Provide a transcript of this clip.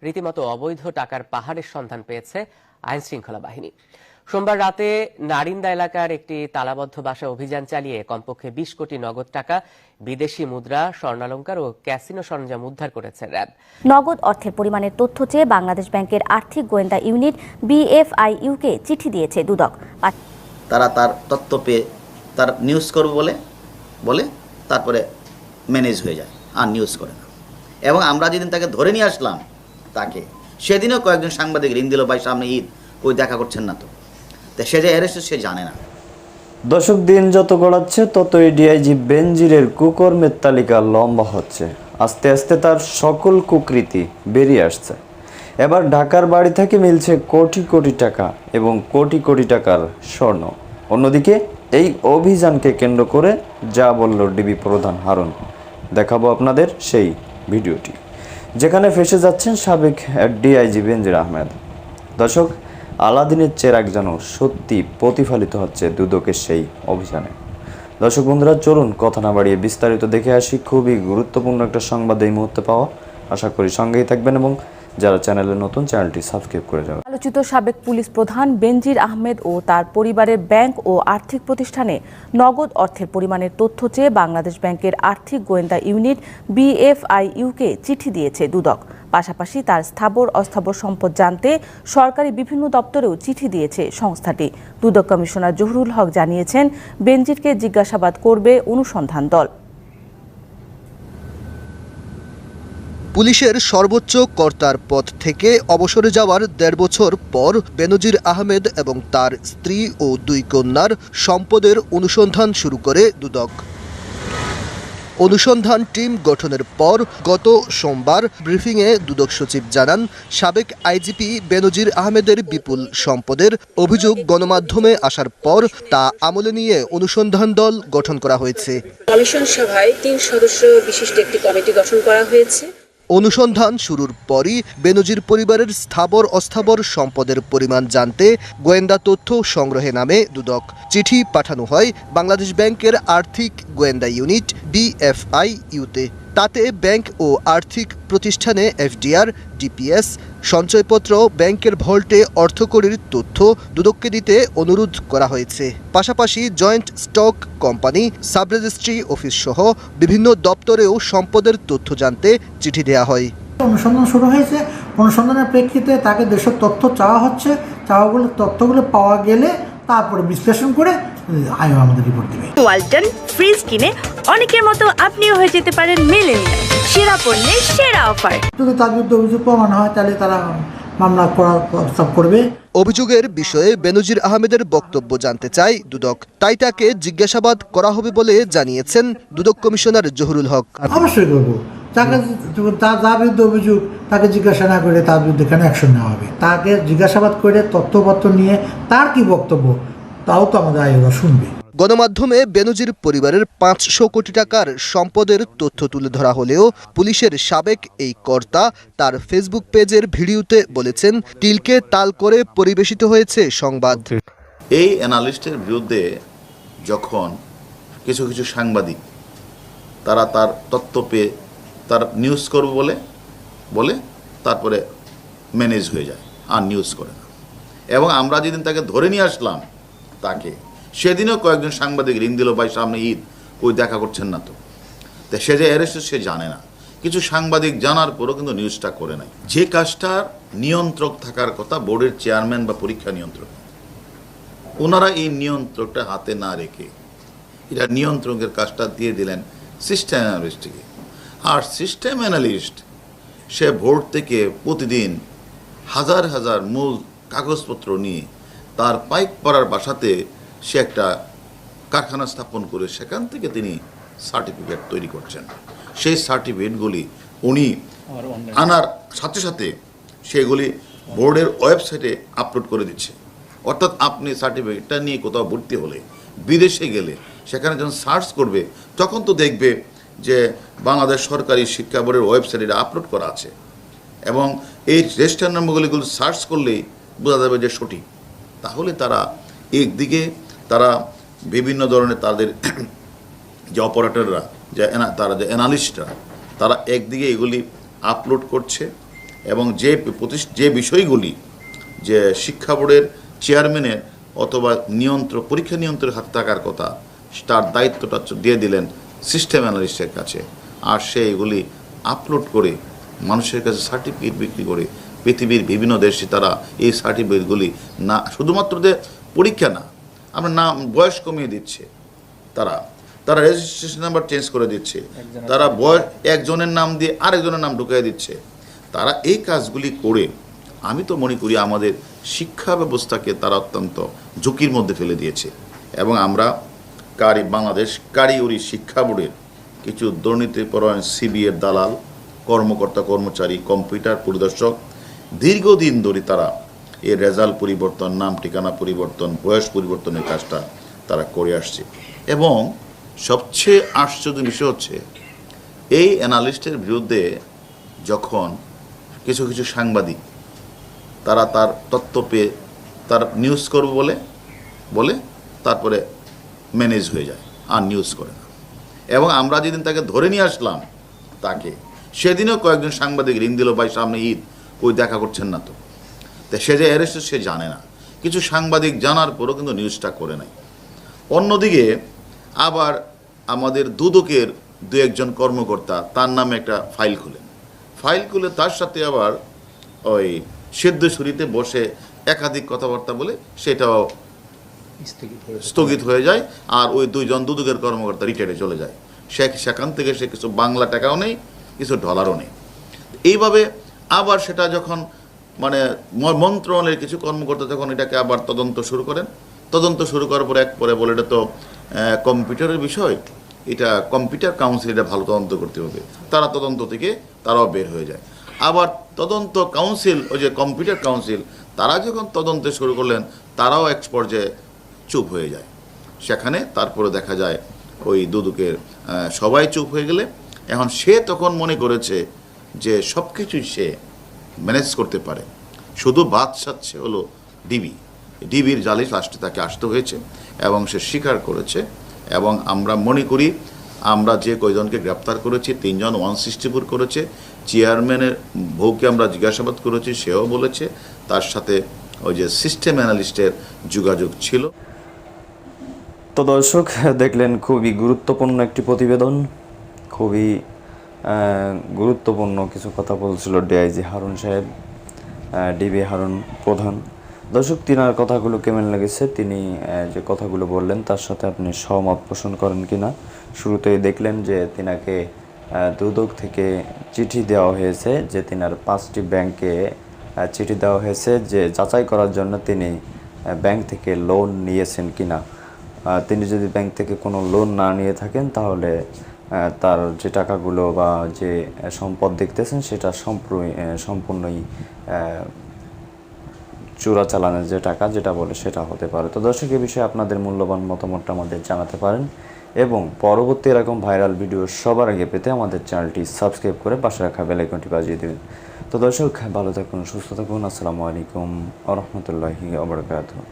রীতিমতো অবৈধ টাকার পাহাড়ের সন্ধান পেয়েছে আইন শৃঙ্খলা বাহিনী। সোমবার রাতে নারিন্দা এলাকার একটি তালাবদ্ধ বাসায় অভিযান চালিয়ে কমপক্ষে 20 কোটি নগদ টাকা, বিদেশি মুদ্রা, স্বর্ণালংকার ও ক্যাসিনো সরঞ্জাম উদ্ধার করেছে র্যাব। নগদ অর্থের পরিমাণের তথ্য চেয়ে বাংলাদেশ ব্যাংকের আর্থিক গোয়েন্দা ইউনিট BFIU-কে চিঠি দিয়েছে দুদক। তারা তার তথ্য পেয়ে তার নিউজ করবে বলে তারপরে ম্যানেজ হয়ে যায়, আর নিউজ করে না। এবং আমরা যেদিন তাকে ধরে নিয়ে আসলাম তাকে, সেদিনও কয়েকজন সাংবাদিক রিং দিল, ভাই সামনে ঈদ, ওই দেখা করছেন না তো সে যে অ্যারেস্ট সে জানে না। দর্শক, দিন যত গড়াচ্ছে ততই ডিআইজি বেনজিরের কুকর্মের তালিকা লম্বা হচ্ছে। আস্তে আস্তে তার সকল কুকৃতি বেরিয়ে আসছে। এবার ঢাকার বাড়ি থেকে মিলছে কোটি কোটি টাকা এবং কোটি কোটি টাকার স্বর্ণ। অন্যদিকে এই অভিযানকে কেন্দ্র করে যা বলল ডিবি প্রধান হারুন, দেখাবো আপনাদের সেই ভিডিওটি, যেখানে ফেসে যাচ্ছেন সাবেক ডিআইজি বেনজির আহমেদ। দর্শক, আলাদিনের চেরাগ যেন সত্যি প্রতিফলিত হচ্ছে দুদকের সেই অভিযানে। দর্শক বন্ধুরা, চলুন কথা না বাড়িয়ে বিস্তারিত দেখে আসি। খুবই গুরুত্বপূর্ণ একটা সংবাদ এই মুহূর্তে পাওয়া, আশা করি সঙ্গেই থাকবেন এবং যারা চ্যানেলে নতুন, চ্যানেলটি সাবস্ক্রাইব করে যাবেন। আলোচিত সাবেক পুলিশ প্রধান বেনজির আহমেদ ও তার পরিবারের ব্যাংক ও আর্থিক প্রতিষ্ঠানে নগদ অর্থের পরিমাণের তথ্য চেয়ে বাংলাদেশ ব্যাংকের আর্থিক গোয়েন্দা ইউনিট BFIU-কে চিঠি দিয়েছে দুদক। পাশাপাশি তার স্থাবর অস্থাবর সম্পদ জানতে সরকারি বিভিন্ন দপ্তরেও চিঠি দিয়েছে সংস্থাটি। দুদক কমিশনার জহুরুল হক জানিয়েছেন, বেনজিরকে জিজ্ঞাসাবাদ করবে অনুসন্ধান দল। পুলিশের সর্বোচ্চ কর্তার পদ থেকে অবসরে যাওয়ার 1.5 বছর পর বেনজির আহমেদ এবং তার স্ত্রী ও 2 কন্যার সম্পদের অনুসন্ধান শুরু করে দুদক। অনুসন্ধান টিম গঠনের পর গত সোমবার ব্রিফিংয়ে দুদক সচিব জানান, সাবেক আইজিপি বেনজির আহমেদের বিপুল সম্পদের অভিযোগ গণমাধ্যমে আসার পর তা আমলে নিয়ে অনুসন্ধান দল গঠন করা হয়েছে। কমিশন সভায় 3 সদস্য বিশিষ্ট একটি কমিটি গঠন করা হয়েছে। অনুসন্ধান শুরুর পরই বেনজির পরিবারের স্থাবর অস্থাবর সম্পদের পরিমাণ জানতে গোয়েন্দা তথ্য সংগ্রহে নামে দুদক। চিঠি পাঠানো হয় বাংলাদেশ ব্যাংকের আর্থিক গোয়েন্দা ইউনিট BFIU-তে। তাতে ব্যাংক ও আর্থিক প্রতিষ্ঠানে FDR, DPS, সঞ্চয়পত্র, ব্যাংকের ভল্টে অর্থকড়ির তথ্য দুদককে দিতে অনুরোধ করা হয়েছে। পাশাপাশি joint stock company, sub registry office সহ বিভিন্ন দপ্তরেও সম্পদের তথ্য জানতে চিঠি দেওয়া হয়। অনুসন্ধান শুরু হয়েছে। অনুসন্ধানের প্রেক্ষিতে তাকে দেশের তথ্য চাওয়া হচ্ছে। তথ্যগুলো পাওয়া গেলে তারপরে বিশ্লেষণ করে আইও আমাদের রিপোর্ট দেবে। ওয়ালটন ফ্রিজ কিনে অনেকের মতো আপনিও হয়ে যেতে পারেন মিলেনিয়াল। সেরা পণ্যের সেরা অফার। যদি তার বিরুদ্ধে অভিযোগ প্রমাণ হয় তাহলে তারা মামলা করার প্রস্তাব করবে। অভিযোগের বিষয়ে বেনজির আহমেদের বক্তব্য জানতে চাই দুদক, তাই তাকে জিজ্ঞাসাবাদ করা হবে বলে জানিয়েছেন দুদক কমিশনার জহুরুল হক। অবশ্যই করবো। তাকে যার বিরুদ্ধে অভিযোগ তাকে জিজ্ঞাসা না করে তার বিরুদ্ধে কেন অ্যাকশন নেওয়া হবে? তাকে জিজ্ঞাসাবাদ করে তথ্যপত্র নিয়ে তার কি বক্তব্য তাও তো আমাদের আইওরা শুনবে। গণমাধ্যমে বেনজির পরিবারের 500 কোটি টাকার সম্পদের তথ্য তুলে ধরা হলেও পুলিশের সাবেক এই কর্তা তার ফেসবুক পেজের ভিডিওতে বলেছেন, তিলকে তাল করে পরিবেশিত হয়েছে সংবাদ। এই অ্যানালিস্টের বিরুদ্ধে যখন কিছু কিছু সাংবাদিক তারা তার তথ্য পেয়ে তার নিউজ করবে বলে তারপরে ম্যানেজ হয়ে যায়, আর নিউজ করে না। এবং আমরা যেদিন তাকে ধরে নিয়ে আসলাম তাকে, সেদিনও কয়েকজন সাংবাদিক রিং দিল, ভাই সামনে ঈদ, ওই দেখা করছেন না তো সে যে অ্যারেস্ট সে জানে না। কিছু সাংবাদিক জানার পরও কিন্তু নিউজটা করে নাই। যে কাজটার নিয়ন্ত্রক থাকার কথা বোর্ডের চেয়ারম্যান বা পরীক্ষা নিয়ন্ত্রক, ওনারা এই নিয়ন্ত্রকটা হাতে না রেখে এটা নিয়ন্ত্রকের কাজটা দিয়ে দিলেন সিস্টেম অ্যানালিস্টকে। আর সিস্টেম অ্যানালিস্ট সে বোর্ড থেকে প্রতিদিন হাজার হাজার মূল কাগজপত্র নিয়ে তার পাইক পাড়ার বাসাতে সে একটা কারখানা স্থাপন করে সেখান থেকে তিনি সার্টিফিকেট তৈরি করছেন। সেই সার্টিফিকেটগুলি উনি আনার সাথে সাথে সেগুলি বোর্ডের ওয়েবসাইটে আপলোড করে দিচ্ছে। অর্থাৎ আপনি সার্টিফিকেটটা নিয়ে কোথাও ভর্তি হলে, বিদেশে গেলে সেখানে যখন সার্চ করবে তখন তো দেখবে যে বাংলাদেশ সরকারি শিক্ষা বোর্ডের ওয়েবসাইটে আপলোড করা আছে, এবং এই রেজিস্টার নম্বরগুলিগুলো সার্চ করলেই বোঝা যাবে যে সঠিক। তাহলে তারা একদিকে তারা বিভিন্ন ধরনের তাদের যে অপারেটররা, তারা যে অ্যানালিস্টরা, তারা একদিকে এগুলি আপলোড করছে এবং যে বিষয়গুলি যে শিক্ষা বোর্ডের চেয়ারম্যানের অথবা পরীক্ষা নিয়ন্ত্রণের হাতে থাকার কথা, তার দায়িত্বটা দিয়ে দিলেন সিস্টেম অ্যানালিস্টের কাছে। আর সে এগুলি আপলোড করে মানুষের কাছে সার্টিফিকেট বিক্রি করে পৃথিবীর বিভিন্ন দেশে তারা এই সার্টিফিকেটগুলি না শুধুমাত্র পরীক্ষা না, আমরা নাম বয়স কমিয়ে দিচ্ছে, তারা রেজিস্ট্রেশন নাম্বার চেঞ্জ করে দিচ্ছে, তারা একজনের নাম দিয়ে আরেকজনের নাম ঢুকিয়ে দিচ্ছে। তারা এই কাজগুলি করে আমি তো মনে করি আমাদের শিক্ষা ব্যবস্থাকে তারা অত্যন্ত ঝুঁকির মধ্যে ফেলে দিয়েছে। এবং আমরা বাংলাদেশ কারিগরি শিক্ষা বোর্ডের কিছু দুর্নীতিপরায়ণ সিবিএর দালাল, কর্মকর্তা কর্মচারী, কম্পিউটার পরিদর্শক দীর্ঘদিন ধরে তারা এর রেজাল্ট পরিবর্তন, নাম ঠিকানা পরিবর্তন, বয়স পরিবর্তনের কাজটা তারা করে আসছে। এবং সবচেয়ে আশ্চর্য বিষয় হচ্ছে এই অ্যানালিস্টের বিরুদ্ধে যখন কিছু সাংবাদিক তারা তার তথ্য পেয়ে তার নিউজ করবে বলে তারপরে ম্যানেজ হয়ে যায়, আর নিউজ করে না। এবং আমরা যেদিন তাকে ধরে নিয়ে আসলাম তাকে, সেদিনও কয়েকজন সাংবাদিক রিং দিল, ভাই সামনে ঈদ, ওই দেখা করছেন না তো। তাই সে যে অ্যারেস্ট সে জানে না, কিছু সাংবাদিক জানার পরও কিন্তু নিউজটা করে নাই। অন্যদিকে আবার আমাদের দুদকের দু একজন কর্মকর্তা তার নামে একটা ফাইল খুলে তার সাথে আবার ওই সিদ্ধেশ্বরীতে বসে একাধিক কথাবার্তা বলে সেটাও স্থগিত হয়ে যায়। আর ওই দুইজন দুদকের কর্মকর্তা রিটায়ারে চলে যায়। সেখান থেকে সে কিছু বাংলা টাকাও নেই, কিছু ডলারও নেই। এইভাবে আবার সেটা যখন মানে মন্ত্রণালয়ের কিছু কর্মকর্তা যখন এটাকে আবার তদন্ত শুরু করার পরে বলে এটা তো কম্পিউটারের বিষয়, এটা কম্পিউটার কাউন্সিল, এটা ভালো তদন্ত করতে হবে। তারা তদন্ত থেকে তারাও বের হয়ে যায়। আবার তদন্ত কাউন্সিল, ওই যে কম্পিউটার কাউন্সিল, তারা যখন তদন্তে শুরু করলেন তারাও এক পর্যায়ে চুপ হয়ে যায়। সেখানে তারপরে দেখা যায় ওই দুদকের সবাই চুপ হয়ে গেলে এখন সে তখন মনে করেছে যে সব কিছুই সে ম্যানেজ করতে পারে, শুধু বাদ সাচ্ছে হলো ডিবির জালে লাস্টে তাকে আসতে হয়েছে এবং সে স্বীকার করেছে। এবং আমরা মনে করি আমরা যে কয়জনকে গ্রেপ্তার করেছি, 3 জন 164 করেছে। চেয়ারম্যানের বউকে আমরা জিজ্ঞাসাবাদ করেছি, সেও বলেছে তার সাথে ওই যে সিস্টেম অ্যানালিস্টের যোগাযোগ ছিল। তো দর্শক দেখলেন, খুবই গুরুত্বপূর্ণ একটি প্রতিবেদন, খুবই গুরুত্বপূর্ণ কিছু কথা বলছিল ডিআইজি হারুন সাহেব, ডিবি হারুন প্রধান। দর্শক, তিনার কথাগুলো কেমন লেগেছে, তিনি যে কথাগুলো বললেন তার সাথে আপনি সহমত পোষণ করেন কিনা? শুরুতেই দেখলেন যে তিনাকে দুদক থেকে চিঠি দেওয়া হয়েছে, যে তিনার 5টি ব্যাংকে চিঠি দেওয়া হয়েছে যে যাচাই করার জন্য তিনি ব্যাংক থেকে লোন নিয়েছেন কিনা। তিনি যদি ব্যাংক থেকে কোনো লোন না নিয়ে থাকেন তাহলে তার যে টাকাগুলো বা যে সম্পদ দেখতেছেন সেটা সম্পূর্ণই চোরাচালানের যে টাকা যেটা বলে সেটা হতে পারে। তো দর্শক, এই বিষয়ে আপনাদের মূল্যবান মতামতটা আমাদের জানাতে পারেন এবং পরবর্তী এরকম ভাইরাল ভিডিও সবার আগে পেতে আমাদের চ্যানেলটি সাবস্ক্রাইব করে পাশে রাখা বেল আইকনটি বাজিয়ে দেবেন। তো দর্শক, ভালো থাকুন, সুস্থ থাকুন। আসসালামু আলাইকুম ওয়া রাহমাতুল্লাহি ওয়া বারাকাতুহু।